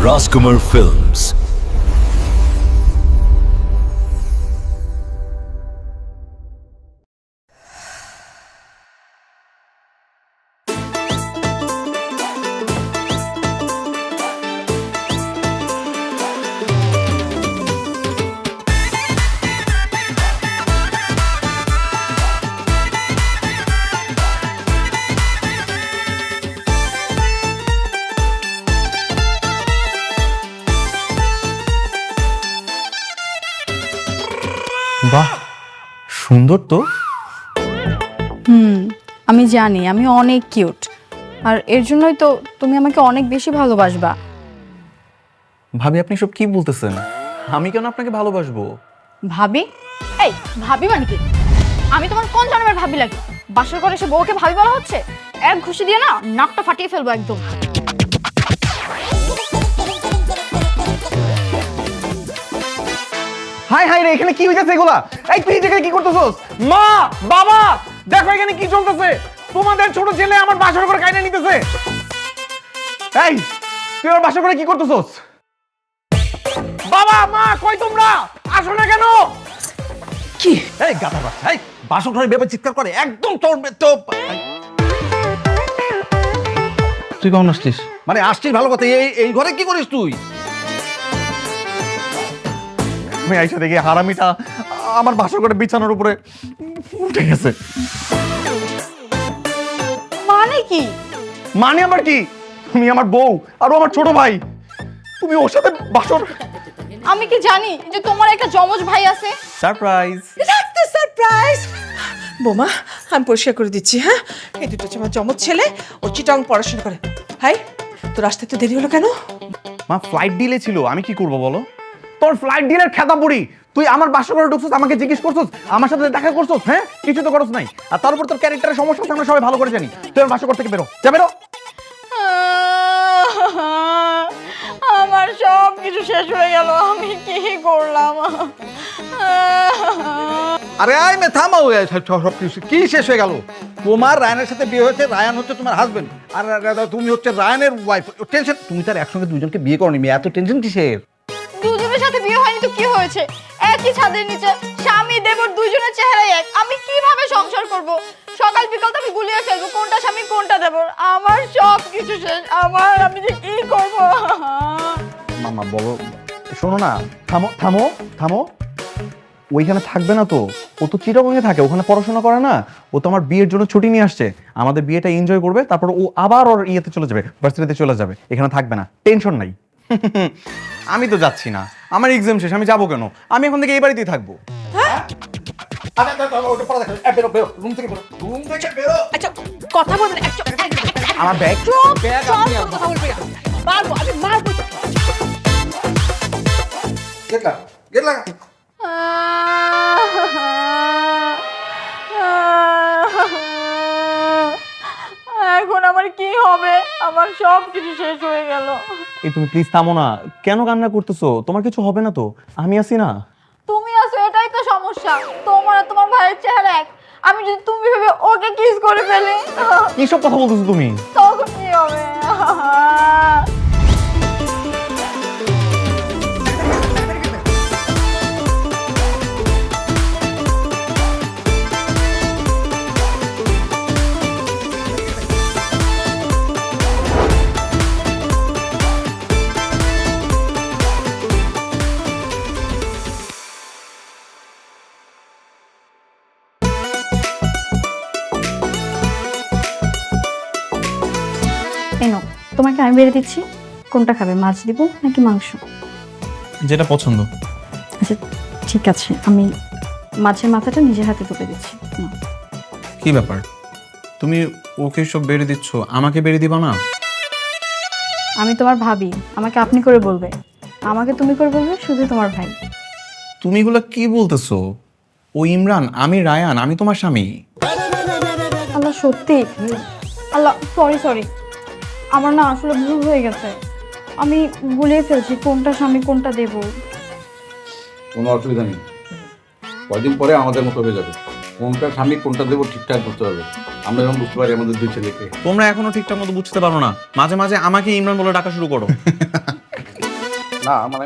Rajkumar Films. বাহ, সুন্দর তো। আমি জানি আমি অনেক কিউট, আর এর জন্যই তো তুমি আমাকে অনেক বেশি ভালোবাসবা। ভাবি, আপনি সব কি বলতেছেন? আমি কেন আপনাকে ভালোবাসবো? ভাবি? এই ভাবি মানে কি? আমি তোমার কোন জন্মের ভাবি লাগি? বাসর করে এসে বউকে ভাবি বলা হচ্ছে? এক ঘুষি দিয়ে না নাকটা ফাটিয়ে ফেলবো একদম। হাই হাই রে, এখানে কি হইতাছে এগুলা? এই তুই এখানে কি করতেছস? মা, বাবা, দেখো এখানে কি চলতেছে। তোমাদের ছোট ছেলে আমার বাসর করে কাইনা নিতেছে। এই, তুই আমার বাসর করে কি করতেছস? বাবা, মা, কই তোমরা? আসো না কেন? কি এই গাধা বাচ্চা, এই বাসর ঘরে বেবে চিৎকার করে, একদম তোর তো। তুই কখন আসছিস? মানে আসছিস ভালো কথা, এই ঘরে কি করিস তুই? আমি আইসা দেখি হারামিটা আমার বাসর করে বিছানার উপরে উঠে গেছে। মানে কি? মানে আবার কি? তুমি আমার বউ আর ও আমার ছোট ভাই, তুমি ওর সাথে বাসর। আমি কি জানি যে তোমার একটা জমজ ভাই আছে? সারপ্রাইজ। সারপ্রাইজ! বোমা, আমি পরিষ্কার করে দিচ্ছি। হ্যাঁ, এই দুটো হচ্ছে আমার জমজ ছেলে, ও চিটং পড়াশোনা করে। হাই, তোর আসতে তো দেরি হলো কেন? মা, ফ্লাইট ডিলে ছিল, আমি কি করব বলো? তোর ফ্লাইট ডিলের খেতা বুড়ি, তুই আমার বাসর করে ঢুকছিস, আমাকে জিজ্ঞেস করছিস, আমার সাথে দেখা করছিস? হ্যাঁ, কিছু তো করছ নাই। আর তার উপর তোর ক্যারেক্টারের সমস্যা আছে, আমরা সবাই ভালো করে জানি। তুই আমার বাসর ঘর থেকে বেরো, যা বেরো। আমার সব কিছু শেষ হয়ে গেল, আমি কি করলাম? আরে আয় মে থামাও, সব কিছু কি শেষ হয়ে গেল? তোমার রায়ানের সাথে বিয়ে হয়েছে, রায়ান হচ্ছে তোমার হাজবেন্ড, আর তুমি হচ্ছে রায়ানের ওয়াইফ। টেনশন, তুমি তার একসঙ্গে দুজনকে বিয়ে করনি, মেয়ে এত টেনশন কিসের? দুজনের সাথে বিয়ে হয়নি তো কি হয়েছে? একই ছাদের নিচে স্বামী দেবর দুজনের চেহারাই এক, আমি কিভাবে সংসার করব? সকাল বিকাল তো আমি গুলিয়ে ফেলবো কোনটা স্বামী কোনটা দেবর। আমার সব কিছু শেষ, আমি যে কি করব? মামা বলো, শোনো না, থামো থামো থামো। ওইখানে থাকবে না তো, ও তো চিটাগংয়ে থাকে, ওখানে পড়াশোনা করে না। ও তো আমার বিয়ের জন্য ছুটি নিয়ে আসছে, আমাদের বিয়েটা এনজয় করবে, তারপর ও আবার ওর ইয়েতে চলে যাবে, ভার্সিটিতে চলে যাবে, এখানে থাকবে না, টেনশন নাই। আমি তো যাচ্ছি না, আমার এক্সাম শেষ, আমি যাবো কেন? আমি এখন থেকে এই বাড়িতেই থাকবো। আচ্ছা, কথা বলবেন একটু। আমার ব্যাগ। কথা বলবে না। মারবো, আমি মারবো। গেট লাগা। এখন আমার কি হবে? আমার সব কিছু শেষ হয়ে গেল। এই তুমি প্লিজ থামো না, কেন কান্না করতেছো? তোমার কিছু হবে না তো, আমি আছি না। তুমি আছো এটাই তো সমস্যা, তোমার আর তোমার ভাইয়ের চেহারা এক। আমি যদি তুমি ভেবে ওকে কিস করে ফেলি, কি সব কথা বলতেছো তুমি? তখন কি হবে? এনো, তোমাকে আমি বেড়ে দিচ্ছি, কোনটা খাবে? মাছ দিব নাকি মাংস? যেটা পছন্দ। আচ্ছা ঠিক আছে, আমি মাছের মাথাটা নিজের হাতে তুলে দিচ্ছি। নাও। কি ব্যাপার, তুমি ওকে সব বেড়ে দিচ্ছ, আমাকে বেড়ে দিবা না? আমি তোমার ভাবি, আমাকে আপনি করে বলবে, আমাকে তুমি করে বলবে শুধু তোমার ভাই। তুমি এগুলো কি বলতেছো? ও ইমরান, আমি রায়ান, আমি তোমার স্বামী। আল্লাহ সত্যি, আল্লাহ সরি সরি, আমার না আসলে ভুল হয়ে গেছে, আমি গুলিয়ে ফেলছি কোনটা স্বামী কোনটা দেব। কোনো অসুবিধা নেই, কয়দিন পরে আমাদের মতো হয়ে যাবে। কোনটা স্বামী কোনটা দেবো ঠিকঠাক বুঝতে হবে। আমরা যখন বুঝতে পারি আমাদের দুই ছেলেকে। তোমরা এখনো ঠিকঠাক মতো বুঝতে পারো না, মাঝে মাঝে আমাকে ইমরান বলে ডাকা শুরু করো। না মানে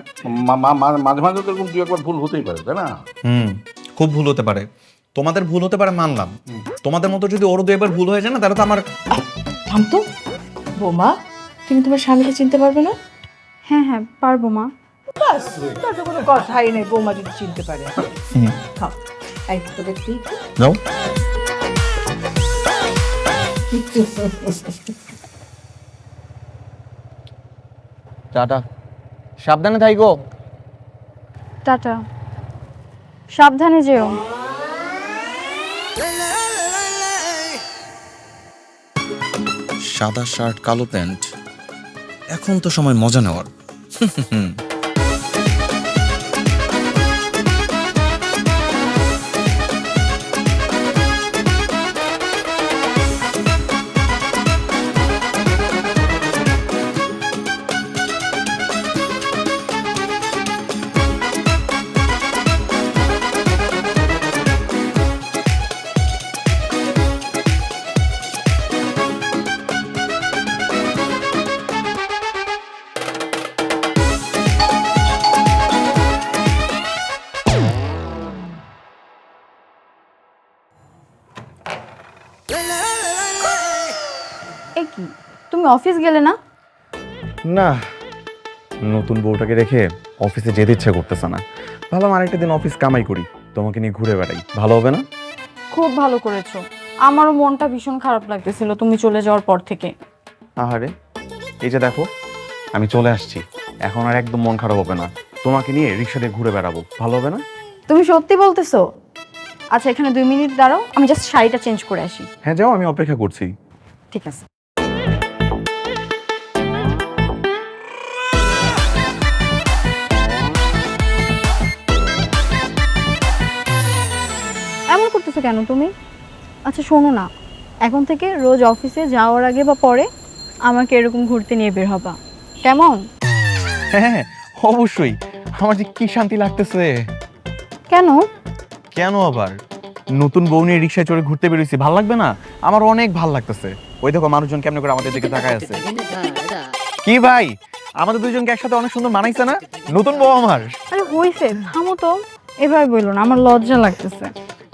মাঝে মাঝে তো এরকম 2-1 বার ভুল হতেই পারে, তাই না? খুব ভুল হতে পারে, তোমাদের ভুল হতে পারে মানলাম, তোমাদের মতো যদি ওরও 2 একবার ভুল হয়ে যায় না তাহলে তো আমার থাম তো। বৌমা, তুমি তোমার স্বামীকে চিনতে পারবে না? হ্যাঁ হ্যাঁ পারবো মা। বাস, তার তো কোনো কথাই নেই, বৌমা যদি চিনতে পারে। থাম, এই তো দেখি। যাও। টাটা, সাবধানে থাইকো। টাটা, সাবধানে যেও। সাদা শার্ট কালো প্যান্ট, এখন তো সময় মজা নেওয়ার। এ কি, তুমি অফিস গেলে না? না, নতুন বউটাকে রেখে অফিসে যেতে ইচ্ছে করতেছে না। ভাবলাম আরেকটা দিন অফিস কামাই করি, তোমাকে নিয়ে ঘুরে বেড়াই, ভালো হবে না? খুব ভালো করেছো, আমারও মনটা ভীষণ খারাপ লাগতেছিল তুমি চলে যাওয়ার পর থেকে। আহারে, এই যে দেখো আমি চলে আসছি, এখন আর একদম মন খারাপ হবে না, তোমাকে নিয়ে রিক্সা দিয়ে ঘুরে বেড়াবো, ভালো হবে না? তুমি সত্যি বলতেছো? আচ্ছা এখানে 2 মিনিট দাঁড়াও, আমি জাস্ট শাড়িটা চেঞ্জ করে আসি। হ্যাঁ যাও, আমি অপেক্ষা করছি। ঠিক আছে। এমন করতেছো কেন তুমি? আচ্ছা শোনো না, এখন থেকে রোজ অফিসে যাওয়ার আগে বা পরে আমাকে এরকম ঘুরতে নিয়ে বের হবা, কেমন? হ্যাঁ অবশ্যই, আমার যে কি শান্তি লাগতেছে। কেন? কেন আবার? নতুন বউ নিয়ে রিক্সায় চড়ে ঘুরতে বেরোইছি, ভাল লাগবে না? আমার অনেক ভাল লাগতেছে। ওই দেখো মানুষজন কেমন করে আমাদের দিকে তাকায় আছে। কি ভাই, আমাদের দুইজনকে একসাথে অনেক সুন্দর মানাইছে না? নতুন বউ আমার। আরে হইছে, থামো তো, এবার বললো না, আমার লজ্জা লাগতেছে।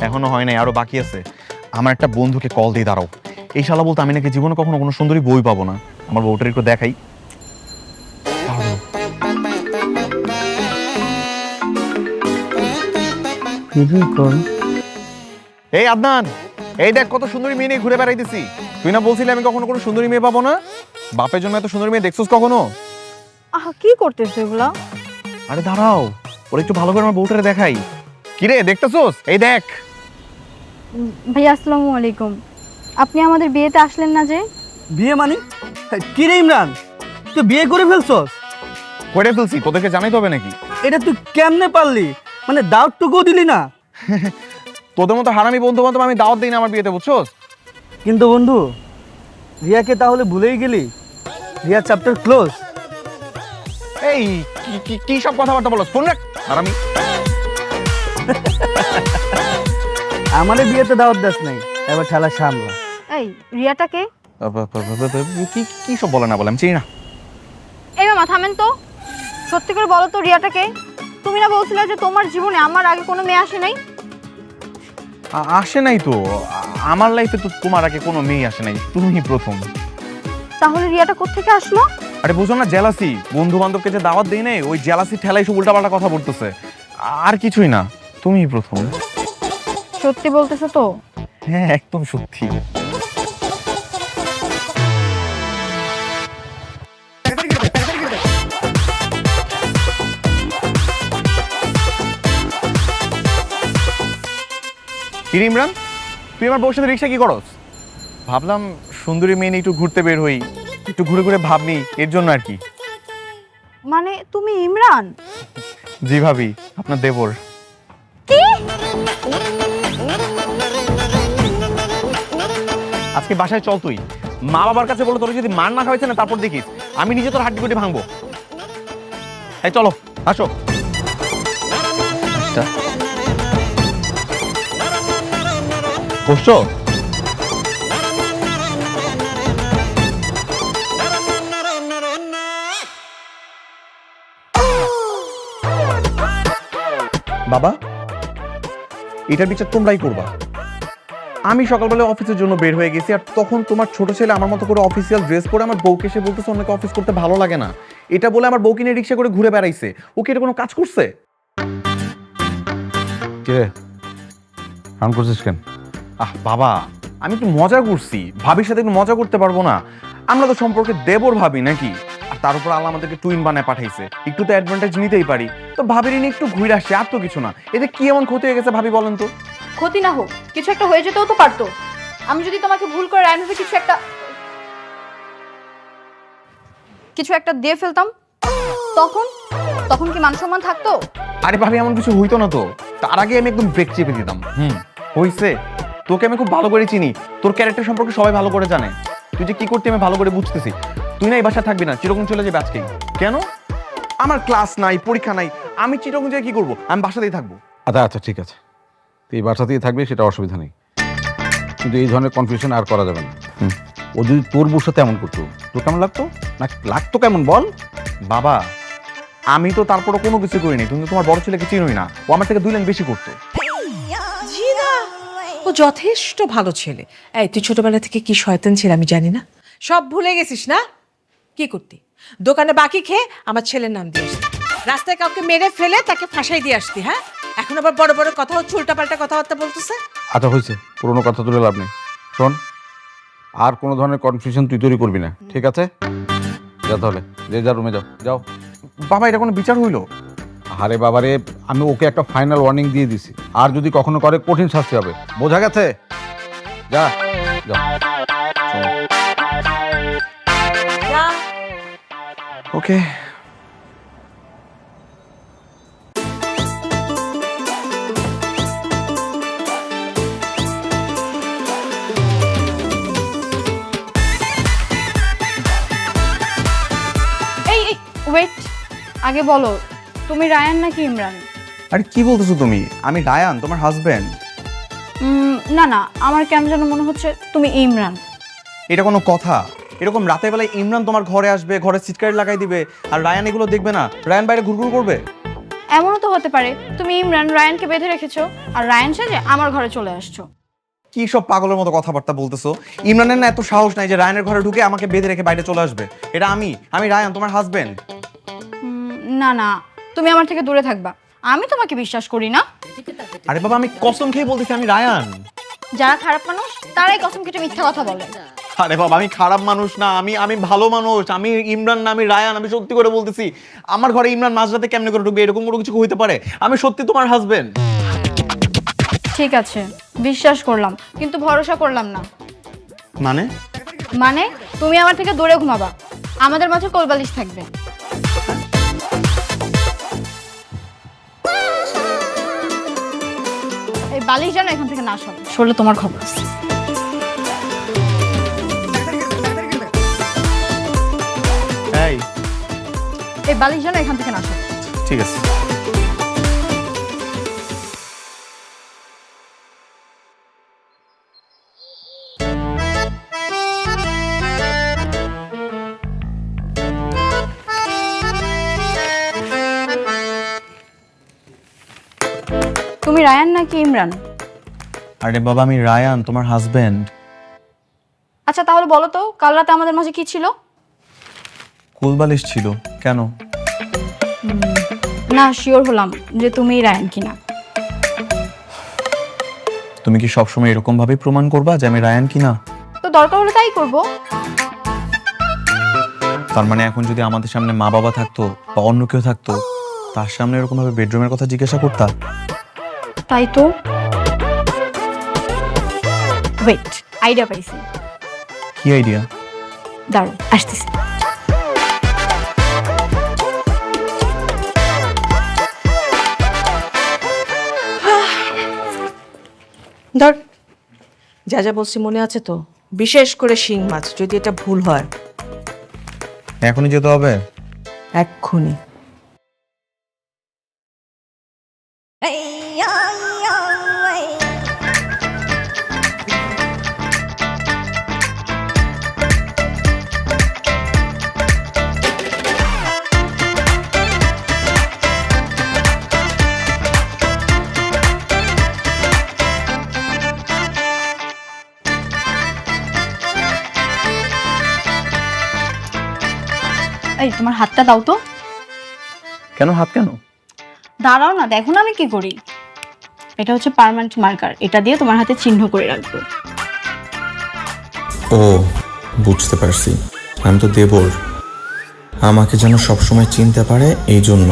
এখনো হয় নাই, আরো বাকি আছে। আমার একটা বন্ধুকে কল দিয়ে দাঁড়াও। এই শালা বলতে আমি নাকি জীবনে কখনো কোনো সুন্দরী বই পাবো না। আমার বউটার একটু দেখাই। এই আদনান, এই দেখ কত সুন্দরী মেয়ে নিয়ে ঘুরে বেড়াইতেছি। তুই না বলছিলি আমি কখনো কোনো সুন্দরী মেয়ে পাবো না? বাপের জন্য এত সুন্দরী মেয়ে দেখছিস কখনো? আহা কি করতেছো এগুলা? আরে দাঁড়াও, ওরা একটু ভালো করে আমার বউটারে দেখাই। কিরে দেখতেছোস? এই দেখ। ভাইয়া আসসালামু আলাইকুম, আপনি আমাদের বিয়েতে আসলেন না যে? বিয়ে মানে কি রে ইমরান, তুই বিয়ে করে ফেলছস? করে ফেলছি, তোদেরকে জানাইতে হবে নাকি? এটা তুই কেমনে পারলি? মানে দাওয়াতটুকুও দিলি না? তোদের মতো হারামি বন্ধু বান্ধব আমি দাওয়াত দিই না আমার বিয়েতে, বুঝছোস? কিন্তু বন্ধু, রিয়াকে তাহলে ভুলেই গেলি? Riya chapter close. এই কি সব কথাবার্তা বলছ? ফোন রাখ হারামি। আমারে বিয়েতে দাওয়াত দাস নাই, এবার ঠেলা সামলা। এই রিয়াটাকে? কি সব বলে না বলে আমি চিনি না। এই মামা থামেন তো, সত্যি করে বলো তো রিয়াটাকে? তুমি না বলছিলে যে তোমার জীবনে আমার আগে কোনো মেয়ে আসে নাই? আসে নাই তো, আমার লাইফে তো তোমার আগে কোনো মেয়ে আসে নাই, তুমিই প্রথম। তাহলে রিয়াটা কোত্থেকে আসলো? আরে বুঝো না, জেলাসি। বন্ধু বান্ধবকে যে দাওয়াত দেই নাই, ওই জেলাসি ঠেলাই সব উল্টাপাল্টা কথা বলতেছে, আর কিছুই না, তুমিই প্রথম। সত্যি বলতেছো তো? হ্যাঁ একদম সত্যি। কি রে ইমরান, তুই আমার বউর সাথে রিক্সা কি করস? ভাবলাম সুন্দরী মেয়ে নিয়ে একটু ঘুরতে বের হই, একটু ঘুরে ঘুরে ভাবনি, এর জন্য আর কি। মানে তুমি ইমরান? জি ভাবি, আপনার দেবর। কি? আজকে বাসায় চল, তুই মা বাবার কাছে বলো তোর যদি মার না খাওয়াইছে না, তারপর দেখিস আমি নিজে তোর হাড্ডি গুটি ভাঙবো। এই চলো, আসো। বসছো? বাবা, এটার বিচার তোমরাই করবা। আমি সকালবেলা অফিসের জন্য বের হয়ে গেছি, আর তখন তোমার ছোট ছেলে আমার মতো করে অফিসিয়াল ড্রেস পরে আমার বউকে এসে বলতেছে অনেকে অফিস করতে ভালো লাগে না, এটা বলে আমার বউকে নিয়ে রিক্সা করে ঘুরে বেড়াইছে। ও কি এটা কোনো কাজ করছে? কিরে রান করছিস কেন? বাবা, আমি একটু মজা করছি, ভাবির সাথে একটু মজা করতে পারবো না? আমরা তো সম্পর্কে দেবর ভাবি নাকি? আর তার উপর আল্লাহ আমাদেরকে টুইন বানায় পাঠাইছে, একটু তো অ্যাডভান্টেজ নিতেই পারি। তো ভাবির নিয়ে একটু ঘুরে আসছে, আর তো কিছু না। এতে কি এমন ক্ষতি হয়ে গেছে ভাবি বলেন তো? ক্ষতি না হোক, কিছু একটা হয়ে যেতেও তো পারতো। আমি যদি তোমাকে ভুল করে রায়ন ভাবে কিছু একটা দিয়ে ফেলতাম, তখন তখন কি মান সম্মান থাকতো? আরে ভাবি, এমন কিছু হইতো না তো। তার আগে আমি একদম ব্রেক চেপে দিতাম। হইছে, তোকে আমি খুব ভালো করে চিনি, তোর ক্যারেক্টার সম্পর্কে সবাই ভালো করে জানে। তুই যে কি করতে আমি ভালো করে বুঝতেছি। তুই না এই বাসা থাকবি না, চিরকম চলে যাবে আজকেই। কেন? আমার ক্লাস নাই, পরীক্ষা নাই, আমি চিরকম যে কি করবো? আমি বাসাতেই থাকবো। আচ্ছা আচ্ছা ঠিক আছে, তুই এই বাসাতেই থাকবি, সেটা অসুবিধা নেই। কিন্তু এই ধরনের কনফিউশন আর করা যাবে না। ও যদি তোর বউর সাথে এমন করতো, তোর কেমন লাগতো? না লাগতো কেমন বল? বাবা, আমি তো তারপরে কোনো কিছু করিনি। তুমি তোমার বড় ছেলেকে চিনোই না, ও আমার থেকে 2 লাইন বেশি করতো। জি না, ও যথেষ্ট ভালো ছেলে। এই তুই ছোটবেলা থেকে কি শয়তান ছিল আমি জানি না? সব ভুলে গেছিস না? কি করতি? দোকানে বাকি খেয়ে আমার ছেলের নাম দিয়ে আসতি, রাস্তায় কাউকে মেরে ফেলে তাকে ফাঁসাই দিয়ে আসতি। হ্যাঁ, এখন আবার বড় বড় কথা হচ্ছে, উল্টাপাল্টা কথাবার্তা বলতেছে। আচ্ছা হয়েছে, পুরোনো কথা তুলে লাভ নেই। শোন, আর কোনো ধরনের কনফিউশন তুই তৈরি করবি না, ঠিক আছে? যা তাহলে, যে যা রুমে যাও যাও। বাবা, এটা কোনো বিচার হইলো? আরে বাবারে, আমি ওকে একটা ফাইনাল ওয়ার্নিং দিয়ে দিছি, আর যদি কখনো করে কঠিন শাস্তি হবে, বোঝা গেছে? যা যা। যা। ওকে। এই ওয়েট, আগে বলো তুমি রায়ান নাকি ইমরান? আরে কি বলতেছো তুমি? আমি রায়ান, তোমার হাজবেন্ড। না না, আমার কেমন যেন মনে হচ্ছে তুমি ইমরান। এটা কোনো কথা? এরকম রাতের বেলায় ইমরান তোমার ঘরে আসবে, ঘরে সিটকারি লাগাই দিবে, আর রায়ান এগুলো দেখবে না? রায়ান বাইরে ঘুরঘুর করবে? এমনও তো হতে পারে তুমি ইমরান রায়ানকে বেঁধে রেখেছো, আর রায়ান সেজে আমার ঘরে চলে আসছো। কি সব পাগলের মতো কথাবার্তা বলতেছো? ইমরানের না এত সাহস নাই যে রায়ানের ঘরে ঢুকে আমাকে বেঁধে রেখে বাইরে চলে আসবে। এটা আমি রায়ান, তোমার হাজবেন্ড। না না, তুমি আমার থেকে দূরে থাকবা, আমি তোমাকে বিশ্বাস করি না। আরে বাবা, আমি কসম খেয়ে বলতেছি আমি রায়ান। যারা খারাপ মানুষ তারাই কসম কেটে মিথ্যা কথা বলে। আরে বাবা, আমি খারাপ মানুষ না, আমি ভালো মানুষ। আমি ইমরান না, আমি রায়ান। আমি সত্যি করে বলতেছি, আমার ঘরে ইমরান মাঝরাতে কেমনে করে ঢুকবে? এরকম কোনো কিছু হইতে পারে? আমি সত্যি তোমার হাজবেন্ড। ঠিক আছে, বিশ্বাস করলাম, কিন্তু ভরসা করলাম না। মানে? মানে তুমি আমার থেকে দূরে ঘুমাবা, আমাদের মাঝে কোলবালিশ থাকবে। এই বালিশ যেন এখান থেকে না সরলে তোমার খবর আছে। এই বালিশ যেন এখান থেকে না সরে। ঠিক আছে। তুমি রায়ান নাকি ইমরান? আরে বাবা, আমি রায়ান, তোমার হাজবেন্ড। আচ্ছা তাহলে বলো তো, কাল রাতে আমাদের মাঝে কি ছিল? কোলবালিশ ছিল। কেন? না, শিওর হলাম যে তুমি রায়ান কিনা। তুমি কি সবসময় এরকম ভাবে প্রমাণ করবা যে আমি রায়ান কিনা? তো দরকার হলে তাই করব। তার মানে এখন যদি আমাদের সামনে মা বাবা থাকতো বা অন্য কেউ থাকতো, তার সামনে এরকম ভাবে বেডরুমের কথা জিজ্ঞাসা করতা? তাই তো। ওয়েট, আইডিয়া পাইছি। কি আইডিয়া? দাঁড়াও, আসতেছি। ধর, যা যা বলছি মনে আছে তো? বিশেষ করে শিং মাছ, যদি এটা ভুল হয়। এখনই যেতে হবে? এক্ষুনি। এই তোমার হাতটা দাও তো। কেন হাত কেন? দাঁড়াও না, দেখো না আমি কি করি। এটা হচ্ছে পার্মানেন্ট মার্কার, এটা দিয়ে তোমার হাতে চিহ্ন করে রাখবো। ও বুঝতে পারছি, আমি তো দেবর, আমাকে যেন সবসময় চিনতে পারে এই জন্য।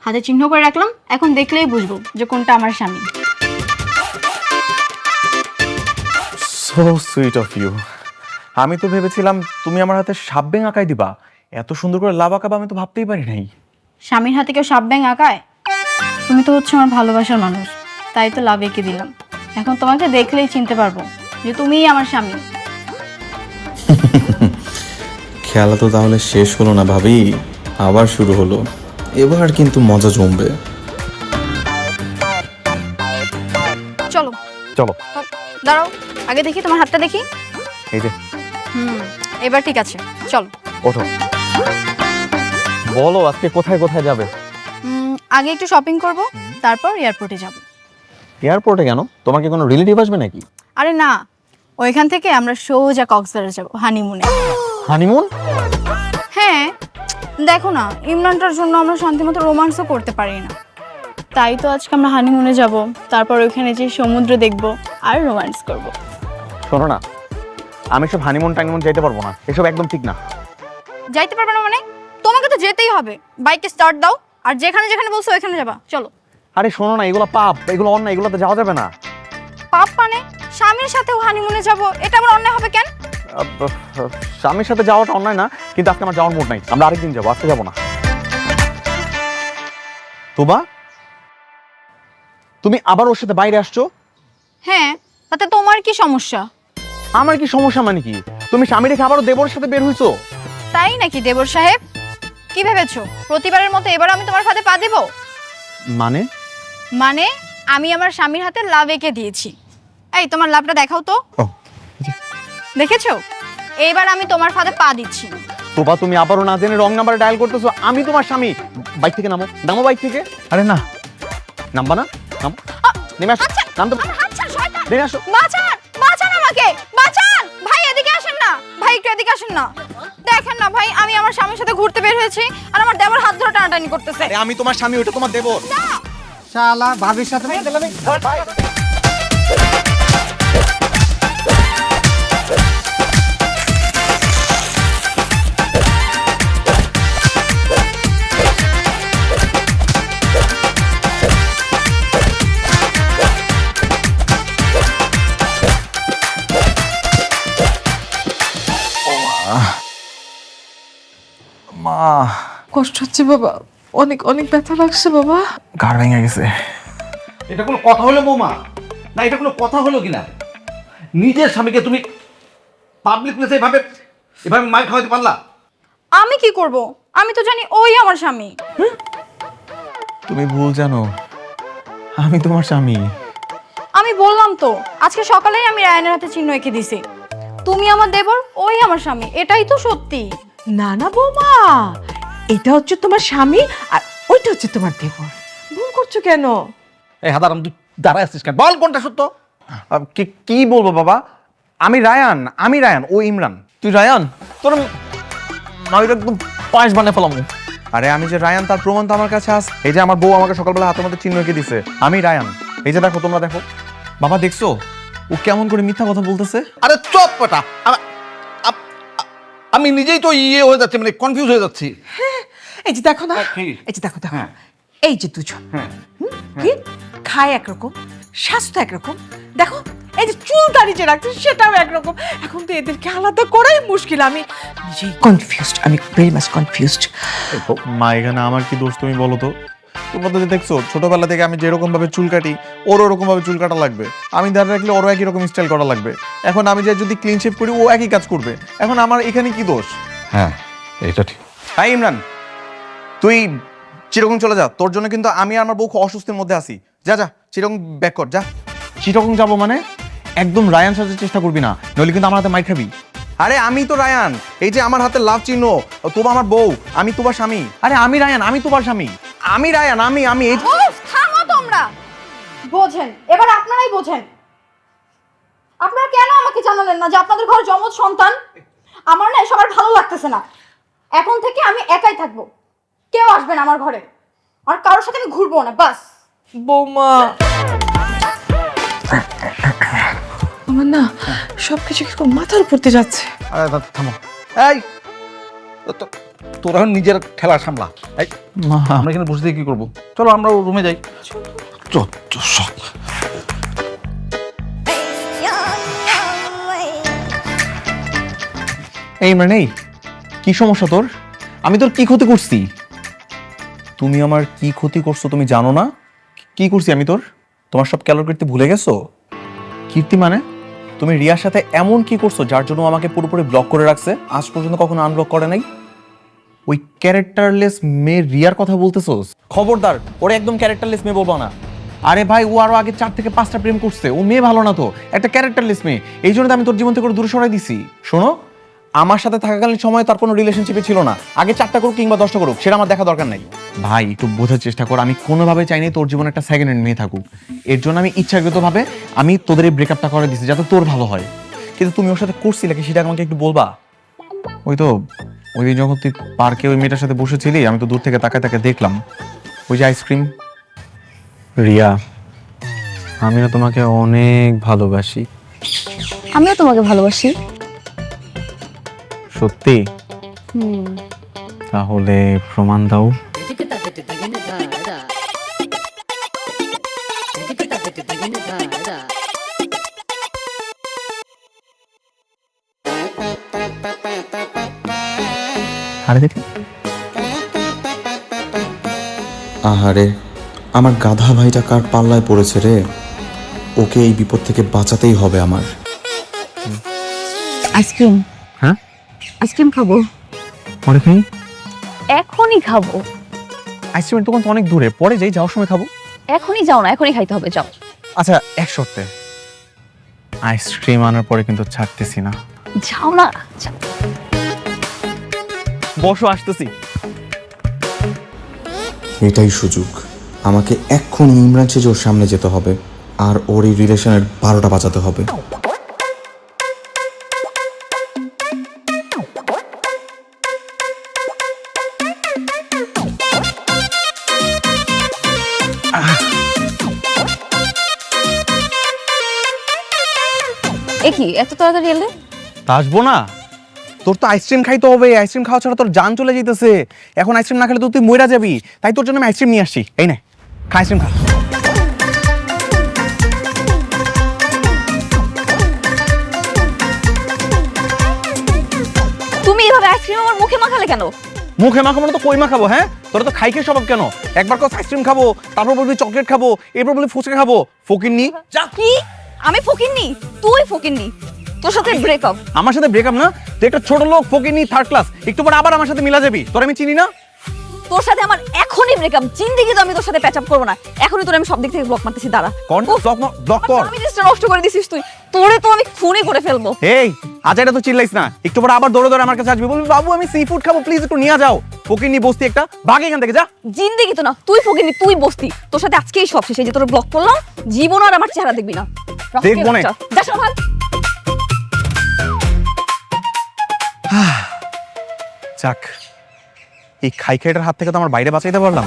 হাতে চিহ্ন করে রাখলাম, এখন দেখলেই বুঝবো যে কোনটা আমার স্বামী। So sweet of you. আমি তো ভেবেছিলাম তুমি আমার হাতে সাপ ব্যাঙ আঁকাই দিবা, এত সুন্দর করে লাভ আঁকাবা আমি তো ভাবতেই পারি নাই। স্বামীর হাতে কেউ সাপ ব্যাঙ আঁকায়? তুমি তো হচ্ছে আমার ভালোবাসার মানুষ, তাই তো লাভ এঁকে দিলাম। এখন তোমাকে দেখলেই চিনতে পারবো যে তুমিই আমার স্বামী। খেলা তো তাহলে শেষ হলো না ভাবি, আবার শুরু হলো। এবার কিন্তু মজা জমবে। চলো চলো। দাঁড়াও, আগে দেখি তোমার হাতটা দেখি। এই যে এবার ঠিক আছে, চলো। ওঠো, বলো আজকে কোথায় কোথায় যাবে? আগে একটু শপিং করব, তারপর এয়ারপোর্টে যাব। এয়ারপোর্টে কেন? তোমার কি কোনো রিলেটিভ আসবে নাকি? আরে না, ওইখান থেকে আমরা সোজা কক্সবাজার যাব হানিমুনে। হানিমুন? হ্যাঁ, দেখো না, ইমরানটার জন্য আমরা শান্তিমতো রোমান্সও করতে পারি না, তাই তো আজকে আমরা হানিমুনে যাব, তারপর ওইখানে যে সমুদ্র দেখব আর রোমান্স করব। শোনো না, আমি সব হানিমুন টানিমুন যেতে পারবো না, এসব একদম ঠিক না। যাইতে পারবে না মানে? তোমাকে তো যেতেই হবে। বাইকে স্টার্ট দাও, আর যেখানে যেখানে বলছো ওইখানে যাবা, চলো। আরে শোনো না, এগুলো পাপ, এগুলো অন্যায়, এগুলোতে যাওয়া যাবে না। পাপ মানে? স্বামীর সাথেও হানিমুনে যাব, এটা আবার অন্যায় হবে কেন? স্বামীর সাথে যাওয়াটা অন্যায় না, কিন্তু আজকে আমার যাওয়ার মুড নাই, আমরা আরেকদিন যাবো, আজকে যাবো না। তোবা, তুমি আবার ওর সাথে বাইরে আসছো? হ্যাঁ, তাতে তোমার কি সমস্যা? আমার কি সমস্যা মানে কি? তুমি স্বামী রেখে আবারও দেবরের সাথে বের হইছো? তাই নাকি দেবর সাহেব? কি ভেবেছো প্রতিবারের মতো এবার আমি তোমার ফাঁদে পা দেব? মানে? মানে আমি আমার স্বামীর হাতে লাভ এঁকে দিয়েছি। এই তোমার লাভটা দেখাও তো। দেখেছো? এইবার আমি তোমার ফাঁদে পা দিচ্ছি। তোবা, তুমি আবারও না জেনে রং নাম্বার ডায়াল করতেছো। আমি তোমার স্বামী। বাইক থেকে নামো, নামো বাইক থেকে। আরে না, নামবা না, নামো, নেমে আসো। নামতে, নেমে আসো। বাঁচান, বাঁচান আমাকে, বাঁচান ভাই, এদিকে আসেন না ভাই, একটু এদিকে আসেন না। দেখেন না ভাই, আমি আমার স্বামীর সাথে ঘুরতে বের হয়েছি, আর আমার দেবর হাত ধরে টানাটানি করতেছে। আরে আমি তোমার স্বামী, ওটা তোমার দেবর। শালা ভাবির সাথে মা, কষ্ট হচ্ছে বাবা, অনেক অনেক ব্যথা লাগছে বাবা। ঘাড় ভেঙে গেছে। এটা কোনো কথা হলো বৌমা? না এটা কোনো কথা হলো কিনা? নিজের স্বামীকে তুমি পাবলিক প্লেসে এভাবে এভাবে মার খাওয়াতে পারলা? আমি কি করব? আমি তো জানি ওই আমার স্বামী। তুমি ভুল জানো, আমি তোমার স্বামী। আমি বললাম তো, আজকে সকালেই আমি রায়ানের হাতে চিহ্ন এঁকে দিছি। তুমি আমার দেবর, ওই আমার স্বামী, এটাই তো সত্যি। না না বৌমা, এটা হচ্ছে তোমার স্বামী আর ওইটা হচ্ছে তোমার দেবর। ভুল করছো কেন? এই হাদারাম, তুই দাঁড়ায় আসছিস কেন? বল কোনটা সত্য? কি বলবো বাবা? আমি রায়ান, ও ইমরান। তুই রায়ান? তোর আমি একদম পায়েস বানিয়ে ফেলাম। আরে আমি যে রায়ান তার প্রমাণ তো আমার কাছে আছে। এই যে আমার বউ আমাকে সকালবেলা হাতের মধ্যে চিহ্ন এঁকে দিছে, আমি রায়ান। এই যে দেখো, তোমরা দেখো। বাবা দেখছো ও কেমন করে মিথ্যা কথা বলতেছে? আরে চপ পটা, আমি নিজেই তো ইয়ে হয়ে যাচ্ছি, মানে কনফিউজ হয়ে যাচ্ছি। এই যে দেখো না, এই যে দেখো দেখো, এই যে দুজন কি খায় একরকম, স্বাস্থ্য একরকম, দেখো এই যে চুল দাড়ি যে রাখছে সেটাও একরকম। এখন তো এদেরকে আলাদা করাই মুশকিল। আমি নিজেই কনফিউজড, আমি ভেরি মাচ কনফিউজড। মা, এখানে আমার কি দোষ তুমি বলো তো? তোমরা তো দেখছো ছোটবেলা থেকে আমি যেরকম ভাবে চুল কাটি, ওর ওরকম ভাবে চুল কাটা লাগবে। আমি দাঁড়িয়ে রাখলে ওরও একই রকম স্টাইল করা লাগবে। এখন আমি যে যদি ক্লিন শেভ করি, ও একই কাজ করবে। এখন আমার এখানে কি দোষ? হ্যাঁ, এটা ঠিক। হাই ইমরান, তুই চিরকম চলে যা। তোর জন্য কিন্তু আমি আর আমার বউ খুব অসুস্থের মধ্যে আছি। যা যা, চিরকম ব্যাক কর, যা। চিরকম যাবো মানে? একদম রায়ান সাজার চেষ্টা করবি না, নইলে কিন্তু আমার হাতে মাইর খাবি। আরে আমি তো রায়ান, এই যে আমার হাতে লাভ চিহ্ন, তোবা আমার বউ, আমি তোমার স্বামী। আরে আমি রায়ান, আমি তোমার স্বামী। আমি রায়ান, আমি এই থামো তোমরা, বোঝেন এবার, আপনারাই বোঝেন। আপনারা কেন আমাকে জানালেন না যে আপনাদের ঘরে যমজ সন্তান? আমার না সবার ভালো লাগতেছে না। এখন থেকে আমি একাই থাকবো, কেউ আসবে না আমার ঘরে, আর কারোর সাথে আমি ঘুরবো না, বাস। বৌমা, আমার না সবকিছু কিরকম মাথার উপর দিয়ে যাচ্ছে। আরে থামো, এই তোরা এখন নিজের ঠেলা সামলা। এই আমরা এখানে বসে থেকে কি করবো? চলো আমরা রুমে যাই। চল চল। এই ইমরান, এই কি সমস্যা তোর? আমি তোর কি ক্ষতি করছি? তুমি আমার কি ক্ষতি করছো তুমি জানো না? কি করছি আমি তোর? তোমার সব ক্যালোর কীর্তি ভুলে গেছো? কীর্তি মানে তুমি রিয়ার সাথে এমন কি করছো যার জন্য আমাকে পুরোপুরি ব্লক করে রাখছে? আজ পর্যন্ত কখনো আনব্লক করে নাই। ওই ক্যারেক্টারলেস মেয়ে রিয়ার কথা বলতেছোস? খবরদার, ওরে একদম ক্যারেক্টারলেস মেয়ে বলবো না। আরে ভাই, ও আরো আগে 4 থেকে 5টা প্রেম করছে। ও মেয়ে ভালো না তো, একটা ক্যারেক্টারলেস মেয়ে। এই জন্য তো আমি তোর জীবন থেকে দূরে সরাই দিছি। শোনো, আমার সাথে থাকাকালীন সময় তার কোনো রিলেশনশিপে ছিল না। আগে 4টা করুক কিংবা 10টা করুক, সেটা আমার দেখা দরকার নাই। ভাই একটু বোঝার চেষ্টা কর, আমি কোনোভাবে চাইনি তোর জীবনে একটা সেকেন্ড হ্যান্ড মেয়ে থাকুক। এর জন্য আমি ইচ্ছাকৃতভাবে আমি তোদের এই ব্রেকআপটা করে দিছি যাতে তোর ভালো হয়। কিন্তু তুমি ওর সাথে করছিলে কি সেটা আমাকে একটু বলবা? ওই তো ওই দিন যখন তুই পার্কে ওই মেয়েটার সাথে বসেছিলি, আমি তো দূর থেকে তাকায় তাকে দেখলাম। ওই যে আইসক্রিম। রিয়া, আমি না তোমাকে অনেক ভালোবাসি। আমিও তোমাকে ভালোবাসি। সত্যি? তাহলে প্রমাণ দাও। আরে দেখি। আহারে, আমার গাধা ভাইটা কার পাল্লায় পড়েছে রে। ওকে এই বিপদ থেকে বাঁচাতেই হবে আমার। আইসক্রিম? হ্যাঁ, আইসক্রিম খাবো। পরে খাই। এখনই খাবো। আইসক্রিমের দোকান তো অনেক দূরে, পরে যাই, যাওয়ার সময় খাবো। এখনই যাও না, এখনই খাইতে হবে, যাও। আচ্ছা, এক শর্তে, আইসক্রিম আনার পরে কিন্তু ছাড়তেছি না। যাও না, যাও। বসো, আসতেছি। এটাই সুযোগ। আমাকে এক্ষুনি ইমরান সেজে ওর সামনে যেতে হবে, আর ওর এই রিলেশনের 12টা বাজাতে হবে। এ কি এত তাড়াতাড়ি এলে? তা আসবো না? তোর তো আইসক্রিম খাইতে হবে। আইসক্রিম খাওয়া ছাড়া তোর জান চলে যেতেছে। এখন আইসক্রিম না খেলে তো তুই মইরা যাবি। তাই তোর জন্য আমি আইসক্রিম নিয়ে আসছি। এই নে, খা আইসক্রিম খা। তুমি এভাবে আইসক্রিম আমার মুখে মাখালে কেন? মুখে মাখাবো না তো কই মাখাবো? হ্যাঁ, তোরা তো খাই খেয়ে স্বভাব কেন? একবার কস আইসক্রিম খাবো, তারপর বলবি চকলেট খাবো, এরপর বলবি ফুচকা খাবো। ফকিন্নি। কি? আমি ফকিন্নি? তুই ফকিন্নি? তোর সাথে ব্রেকআপ? আমার সাথে ব্রেকআপ না, তুই একটা ছোট লোক, ফকিন্নি, থার্ড ক্লাস। একটু পরে আবার আমার সাথে মিলা যাবি। তোর আমি চিনি না। তোর সাথে আমার এখনই ব্রেকআপ। জিন্দেগি তো আমি তোর সাথে প্যাচআপ করব না। এখনই তোর আমি সব দিক থেকে ব্লক মারতেছি, দাঁড়া। কোন ব্লক কর। আমি জিনিসটা নষ্ট করে দিছিস তুই। তোরে তো আমি খুনই করে ফেলবো। এই আজ এটা তো চিল্লাইস না। একটু পরে আবার দৌড়ে দৌড়ে আমার কাছে আসবি, বলবি বাবু আমি সি ফুড খাবো, প্লিজ একটু নিয়ে যাও। ফকিন্নি বস্তি একটা, ভাগ এখান থেকে, যা। জিন্দেগি তো না, তুই ফকিন্নি, তুই বস্তি। তোর সাথে আজকেই সব শেষ। এই যে তোর ব্লক করলাম, জীবন আর আমার চেহারা দেখবি না। দেখবো না। যা সকাল। যাক, এই খাই খাইটার হাত থেকে তো আমার বাইরে বাঁচাইতে পারলাম।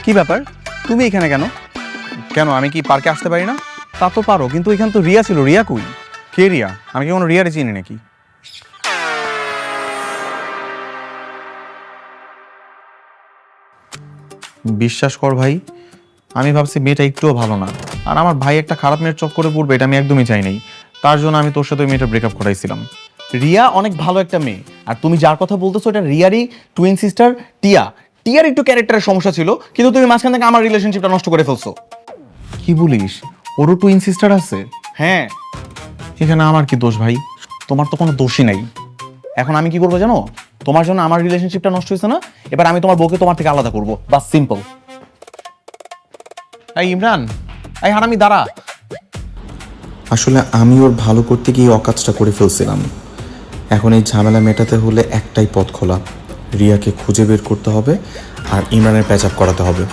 কি ব্যাপার, তুমি এখানে কেন? কেন, আমি কি পার্কে আসতে পারি না? তা তো পারো, কিন্তু এখানে তো রিয়া ছিল। রিয়া কই? কে রিয়া? আমি কি কোনো রিয়ারে চিনি নাকি? বিশ্বাস কর ভাই, আমি ভাবছি মেয়েটা একটুও ভালো না। আর আমার ভাই একটা খারাপ মেয়ের চক্করে পড়বে এটা আমি একদমই চাই নাই। তার জন্য আমি তোর সাথে ওই মেয়েটা ব্রেকআপ করাইছিলাম। রিয়া অনেক ভালো একটা মেয়ে, আর তুমি যার কথা বলতেছো এটা রিয়ারই টুইন সিস্টার টিয়া। টিয়ার একটু ক্যারেক্টারের সমস্যা ছিল, কিন্তু তুমি মাঝখান থেকে আমার রিলেশনশিপটা নষ্ট করে ফেলছো। কি বলিস? ওরও টুইন সিস্টার আছে? হ্যাঁ। এখানে আমার কি দোষ ভাই? তোমার তো কোনো দোষই নাই। এখন আমি কি করবো জানো? তোমার জন্য আমার রিলেশনশিপটা নষ্ট হয়েছে না, এবার আমি তোমার বউকে তোমার থেকে আলাদা করবো, বাস, সিম্পল। এই ইমরান, এই হারামি দাঁড়া। আসলে আমি ওর ভালো করতে গিয়ে অকাজটা করে ফেলছিলাম। এখন এই ঝামেলা মেটাতে হলে একটাই পথ খোলা, রিয়াকে খুঁজে বের করতে হবে আর ইমরানের প্যাচআপ করাতে হবে।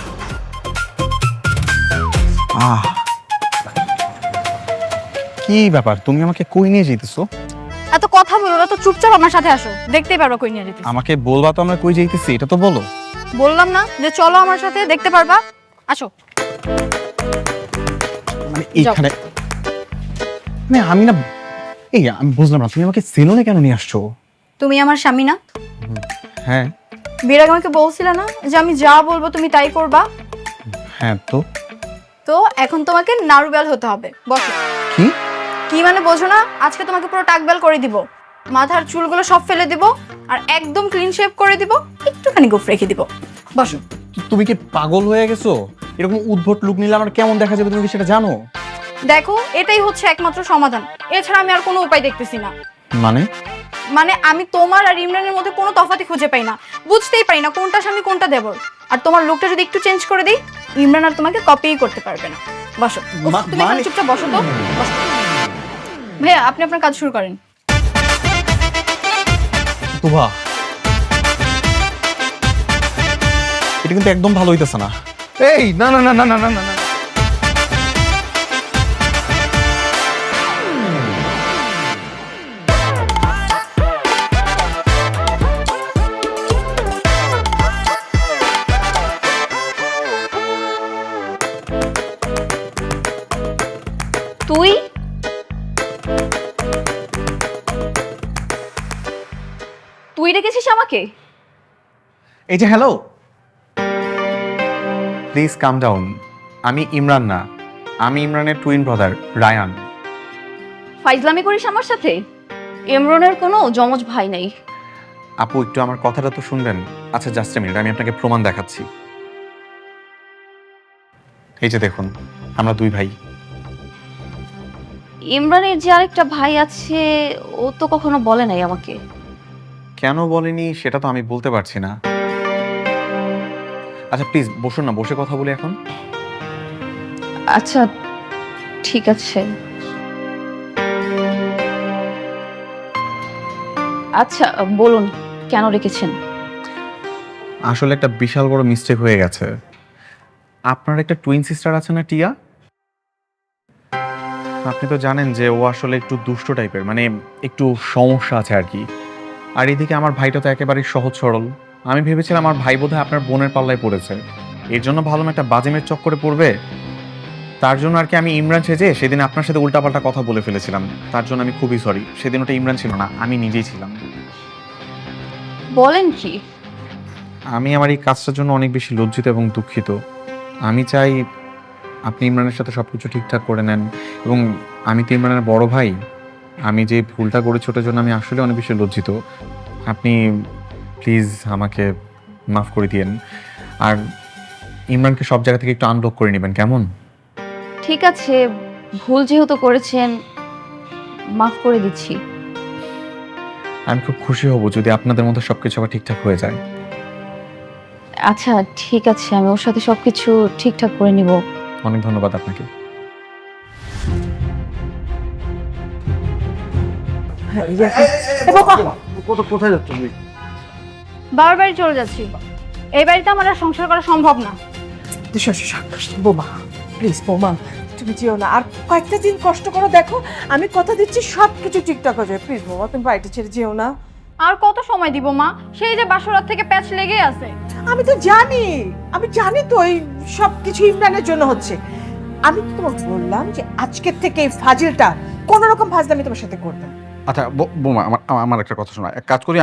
কি ব্যাপার, তুমি আমাকে কই নিয়ে যেতেছো? এত কথা বলো না তো, চুপচাপ আমার সাথে আসো, দেখতেই পারবা কই নিয়ে যেতেছি। আমাকে বলবা তো আমরা কই যাইতেছি, এটা তো বলো। বললাম না যে চলো আমার সাথে, দেখতে পারবা, আসো। মানে এইখানে মানে আমি না, এই আমি বুঝলাম না, তুমি আমাকে সেলুনে কেন নিয়ে আসছো? তুমি আমার স্বামী না? হ্যাঁ। বিয়ের আগে আমাকে বলছিলে না যে আমি যা বলবো তুমি তাই করবা? হ্যাঁ তো তো এখন তোমাকে নাড়ুবেল হতে হবে, বসো। কি? কি মানে বোঝো না? আজকে তোমাকে পুরো টাকবেল করে দিব, মাথার চুলগুলো সব ফেলে দিব, আর একদম ক্লিন শেভ করে দিব, একটুখানি গোফ রেখে দিব। বসো। তুমি কি পাগল হয়ে গেছো? এরকম উদ্ভট লুক নিলে আমার কেমন দেখা যাবে তুমি কি সেটা জানো? দেখো, এটাই হচ্ছে একমাত্র সমাধান, এছাড়া আমি আর কোনো উপায় দেখতেছি না। মানে আমি তোমার আর ইমরানের মধ্যে কোনো তফাৎই খুঁজে পাই না, বুঝতেই পারি না কোনটা স্বামী কোনটা দেবর। আর তোমার লুকটা যদি একটু চেঞ্জ করে দিই, ইমরান আর তোমাকে কপিই করতে পারবে না। বসো। তুমি এখানে চুপচাপ বসো তো, বসো। ভাইয়া, আপনি আপনার কাজ শুরু করেন। তুবা, এটা কিন্তু একদম ভালো হইতেছে না। এই না না না না না না না না। তুই রেখেছিস আমাকে? এই যে হ্যালো, প্লিজ কাম ডাউন। আমি ইমরান না, আমি ইমরানের টুইন ব্রাদার রায়ান। ফাইজলামি করিস আমার সাথে? ইমরানের কোনো যমজ ভাই নাই। আপু একটু আমার কথাটা তো শুনবেন। আচ্ছা জাস্ট মিনিট, আমি আপনাকে প্রমাণ দেখাচ্ছি। এই যে দেখুন, আমরা দুই ভাই। ইমরানের যে আরেকটা ভাই আছে, ও তো কখনো বলে নাই আমাকে। কেন বলেনি সেটা তো আমি বলতে পারছি না। আচ্ছা প্লিজ বসুন না, বসে কথা বলি এখন। আচ্ছা ঠিক আছে। আচ্ছা বলুন, কেন রেখেছেন? আসলে একটা বিশাল বড় মিস্টেক হয়ে গেছে। আপনার একটা টুইন সিস্টার আছে না, টিয়া? আপনি তো জানেন যে ও আসলে একটু দুষ্ট টাইপের, মানে একটু সমস্যা আছে আর কি। আর এদিকে আমার ভাইটা তো একেবারেই সহজ সরল। আমি ভেবেছিলাম আমার ভাই বোধহয় আপনার বোনের পাল্লায় পড়েছে, এর জন্য ভালো একটা বাজেমের চক্করে পড়বে। তার জন্য আর কি আমি ইমরান সেজে সেদিন আপনার সাথে উল্টাপাল্টা কথা বলে ফেলেছিলাম। তার জন্য আমি খুবই সরি। সেদিন ওটা ইমরান ছিল না, আমি নিজেই ছিলাম। বলেন কি? আমি আমার এই কাজটার জন্য অনেক বেশি লজ্জিত এবং দুঃখিত। আমি চাই আপনি ইমরানের সাথে সব কিছু ঠিকঠাক করে নেন। এবং আমি তো ইমরানের বড় ভাই, আমি যে ভুলটা করেছি ওটার জন্য আমি আসলে অনেক বেশি লজ্জিত। আপনি প্লিজ আমাকে মাফ করে দিয়েন। আর ইমরানকে সব জায়গা থেকে একটু আনব্লক করে নেবেন, কেমন? ঠিক আছে, ভুল যেহেতু করেছেন মাফ করে দিচ্ছি। আমি খুব খুশি হব যদি আপনাদের মধ্যে সবকিছু আবার ঠিকঠাক হয়ে যায়। আচ্ছা ঠিক আছে, আমি ওর সাথে সবকিছু ঠিকঠাক করে নিব। অনেক ধন্যবাদ আপনাকে। কোথায় যাচ্ছ তুমি? বাবার বাড়ি চলে যাচ্ছি, এই বাড়িতে আমার আর সংসার করা সম্ভব না। বোমা প্লিজ, বোমা তুমি যেও না, আর কয়েকটা দিন কষ্ট করো, দেখো আমি কথা দিচ্ছি সব কিছু ঠিকঠাক হয়ে যাবে। প্লিজ বোমা, তুমি বাড়িটা ছেড়ে যেও না। আর কত সময় দিব মা? সেই যে বাসরাত থেকে প্যাচ লেগে আছে। আমি তো জানি, আমি জানি তো এই সব কিছু ইমরানের জন্য হচ্ছে। আমি তো তোমাকে বললাম যে আজকের থেকে এই ফাজিলটা কোনো রকম ফাজলামি তোমার সাথে করবে না। আচ্ছা বোমা, আমার একটা কথা শোনা। এক কাজ করি,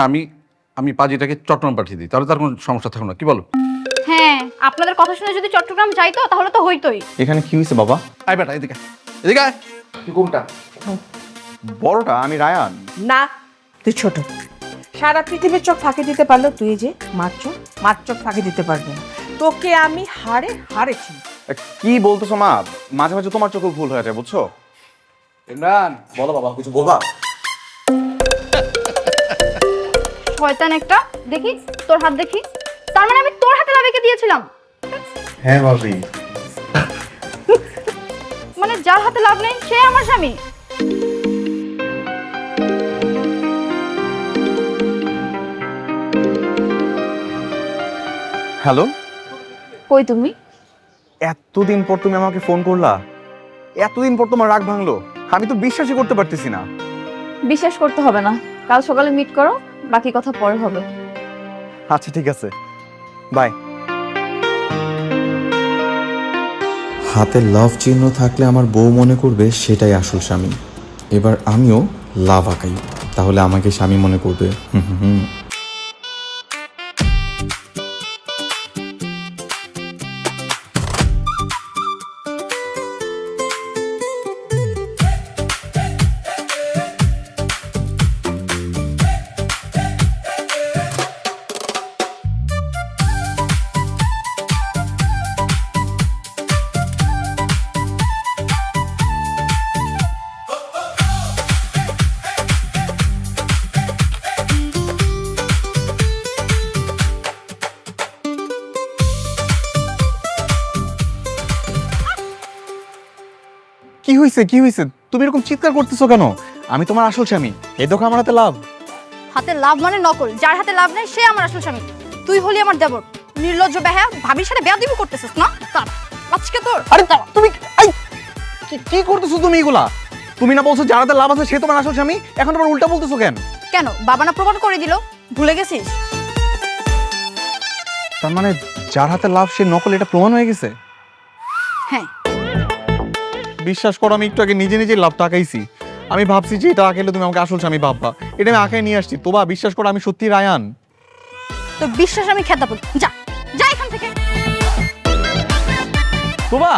আমি পাজিটাকে চট্টগ্রাম পাঠিয়ে দিই, তাহলে তার কোনো সমস্যা থাকবে না, কি বলো? হ্যাঁ, আপনাদের কথা শুনে যদি চট্টগ্রাম যাইতো তাহলে তো হইতোই। এখানে কি হয়েছে বাবা? আয় বেটা, এদিকে এদিকে আয়। তুই কোনটা? বড়টা আমি রায়ান। না, তুই ছোট। সারা পৃথিবীর চোখ ফাঁকি দিতে পারলো, তুই যে মার চোখ ফাঁকি দিতে পারবে না। তোকে আমি হাড়ে হারেছি। কি বলতেছো মা? মাঝে মাঝে তোমার চোখে ভুল হয়ে যায়, বুঝছো? ইমরান, বলো বাবা, কিছু বলবা? শয়তান একটা, দেখি তোর হাত দেখি। তার মানে আমি তোর হাতে লাভিকে দিয়েছিলাম? হ্যাঁ ভাবি। মানে যার হাতে লাভ নেই সে আমার স্বামী? হ্যালো, কই তুমি? এতদিন পর তুমি আমাকে ফোন করলা? এতদিন পর তোমার রাগ ভাঙলো? আমি তো বিশ্বাসই করতে পারতেছি না। বিশ্বাস করতে হবে না, কাল সকালে মিট করো, বাকি কথা পরে হবে। আচ্ছা ঠিক আছে, বাই। হাতে লাভ চিহ্ন থাকলে আমার বউ মনে করবে সেটাই আসল স্বামী। এবার আমিও লাভ আঁকাই, তাহলে আমাকে স্বামী মনে করবে। হুম। কি হয়েছে, কি হয়েছে? তুমি এরকম চিৎকার করতেছো কেন? আমি তোমার আসল স্বামী, এই দেখো আমার হাতে লাভ। হাতে লাভ মানে নকল, যার হাতে লাভ নেই সে আমার আসল স্বামী। তুই হলি আমার দেবর, নির্লজ্জ বেহায়া, ভাবির সাথে বেয়াদবি করতেছিস না? কার আজকে তোর আরে তুমি কি করতেছো তুমি এগুলা? তুমি না বলছো যার হাতে লাভ আছে সে তোমার আসল স্বামী, এখন তোমার উল্টা বলতেছো কেন? কেন বাবা না প্রমাণ করে দিল? ভুলে গেছিস? তার মানে যার হাতে লাভ সে নকল, এটা প্রমাণ হয়ে গেছে? হ্যাঁ। বিশ্বাস করো, আমি একটু আগে নিজে নিজে লাভটা আঁকাইছি। আমি ভাবছি যে এটা আঁকাইলে তুমি আমাকে আসল স্বামী ভাববা, এটা আমি আঁকাই নিয়ে আসছি। তোবা বিশ্বাস করো, আমি সত্যি রায়ান। তো বিশ্বাস আমি খেতে পারি, যা যা এখান থেকে। তোবা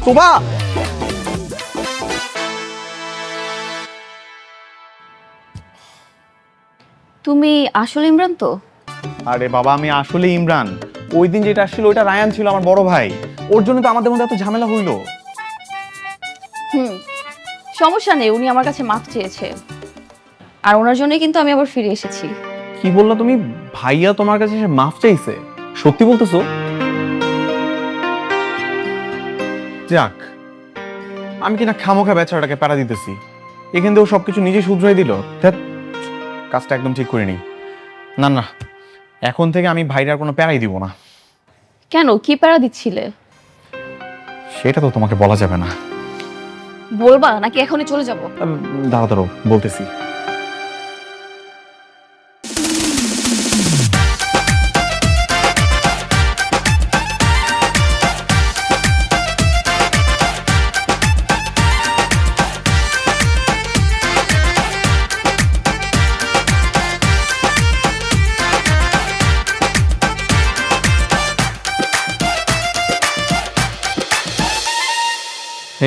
তোবা তুমি আসলে ইমরান তো? আরে বাবা, আমি আসলে ইমরান। ওই দিন যেটা আসছিল ওইটা রায়ান ছিল, আমার বড় ভাই। ওর জন্য তো আমাদের মধ্যে এত ঝামেলা হইলো। সমস্যা নেই, উনি আমার কাছে মাফ চেয়েছে, আর ওনার জন্যই কিন্তু আমি আবার ফিরে এসেছি। কি বললা তুমি? ভাইয়া তোমার কাছে এসে মাফ চাইছে? সত্যি বলতেছো? যাক, আমি কিনা খামোখা বেচারাটাকে প্যারা দিতেছি, এখান থেকে সবকিছু নিজে শুধরাই দিল। ধ্যাৎ, কাজটা একদম ঠিক করিনি। না না, এখন থেকে আমি ভাইরার কোনো প্যারাই দিব না। কেন, কি প্যারা দিচ্ছিলে? সেটা তো তোমাকে বলা যাবে না। বলবা নাকি এখনই চলে যাব? দাঁড়া দাঁড়ো, বলতেছি।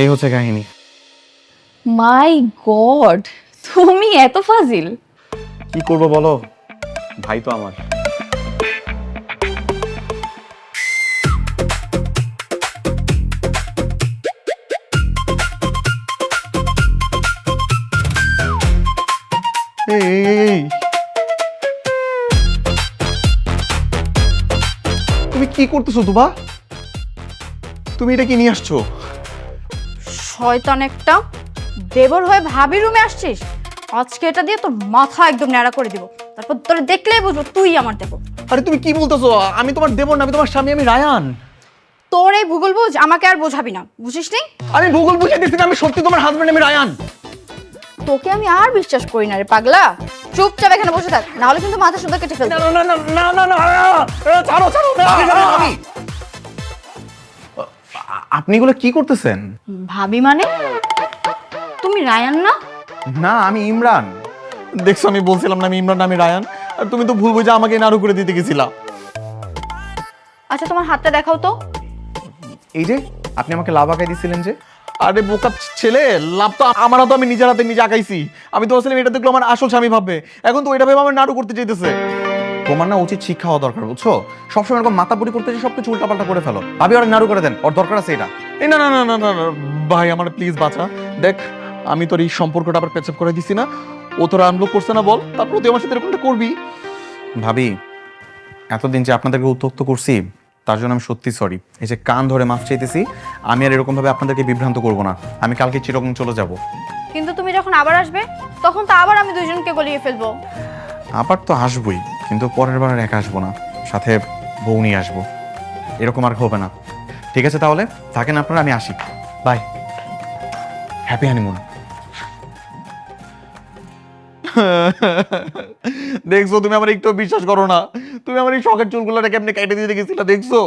এই হচ্ছে কাহিনী। মাই গড, তুমি এত ফাজিল! কি করবো বলো, ভাই তো আমার। এই তুমি কি করতেছো তোবা? তুমি এটা কি নিয়ে আসছো? শয়তান একটা, দেবর হয়ে ভাবি রুমে আসছিস? আজকে এটা দিয়ে তোর মাথা একদম ন্যাড়া করে দিব, তারপর তোরে দেখলেই বুঝবো তুই আমার দেবর। আরে তুমি কি বলতেছো? আমি তোমার দেবর না, আমি তোমার স্বামী, আমি রায়ান। তোর এই ভূগোল বুঝ আমাকে আর বোঝাবি না, বুঝিস নি? আমি ভূগোল বুঝে দিচ্ছি না, আমি সত্যি তোমার হাজবেন্ড, আমি রায়ান। তোকে আমি আর বিশ্বাস করি না রে পাগলা। চুপচাপ এখানে বসে থাক, না হলে কিন্তু মাথা সুন্দর কেটে ফেলবো। না না না না না না, ছাড়ো ছাড়ো। আপনি এগুলো কি করতেছেন? ভাবি মানে? তুমি রায়ান না? না, আমি ইমরান। দেখছো, আমি বলছিলাম না আমি ইমরান, আমি রায়ান। আর তুমি তো ভুল বুঝে আমাকে নাড়ু করে দিতে গেছিলা। আচ্ছা তোমার হাতটা দেখাও তো। এই যে আপনি আমাকে লাভ আঁকাই দিছিলেন যে। আরে বোকা ছেলে, লাভ তো আমার হাতে, আমি নিজের হাতে নিজে আঁকাইছি। আমি তো আসলে এটা দেখলো আমার আসল স্বামী ভাববে, এখন তো এটা ভেবে আমার নাড়ু করতে চাইতেছে। তোমার না উচিত শিক্ষা হওয়া দরকার, বুঝছো? সবসময় এরকম মাথাপুরি করতে যে সবকিছু উল্টাপাল্টা করে ফেলো। ভাবি ওরা নাড়ু করে দেন, ওর দরকার আছে এটা। এই না না না না না না, ভাই আমার প্লিজ বাঁচা। দেখ, আমি তোর এই সম্পর্কটা আবার প্যাচআপ করে দিছি না, ও তোরা আনব্লক করছে না বল, তারপর তুই আমার সাথে এরকমটা করবি? ভাবি, এতদিন যে আপনাদেরকে উত্ত্যক্ত করছি তার জন্য আমি সত্যি সরি। এই যে কান ধরে মাফ চাইতেছি, আমি আর এরকম ভাবে আপনাদেরকে বিভ্রান্ত করব না। আমি কালকে চিরকম চলে যাব। কিন্তু তুমি যখন আবার আসবে তখন তো আবার আমি দুইজনকে গলিয়ে ফেলবো। আবার তো আসবই, কিন্তু পরের বার আর একা আসবো না, সাথে বউ নিয়ে আসবো। এরকম আর হবে না। ঠিক আছে তাহলে থাকেন আপনারা, আমি আসি, বাই, হ্যাপি হানিমুন। দেখছো তুমি আমার একটু বিশ্বাস করো না, তুমি আমার এই শখের চুলগুলোটা কেমনে কেটে দিতে গেছিলা দেখছো?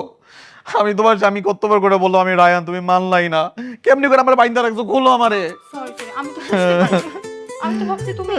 আমি তোমার স্বামী কতবার করে বললো আমি রায়ান, তুমি মানলাই না, কেমনি করে আমার বাইন্দা রাখছো, খোলো আমারে। সরি আমি তো বুঝতে পারিনি। আমি তো ভাবছি তুমি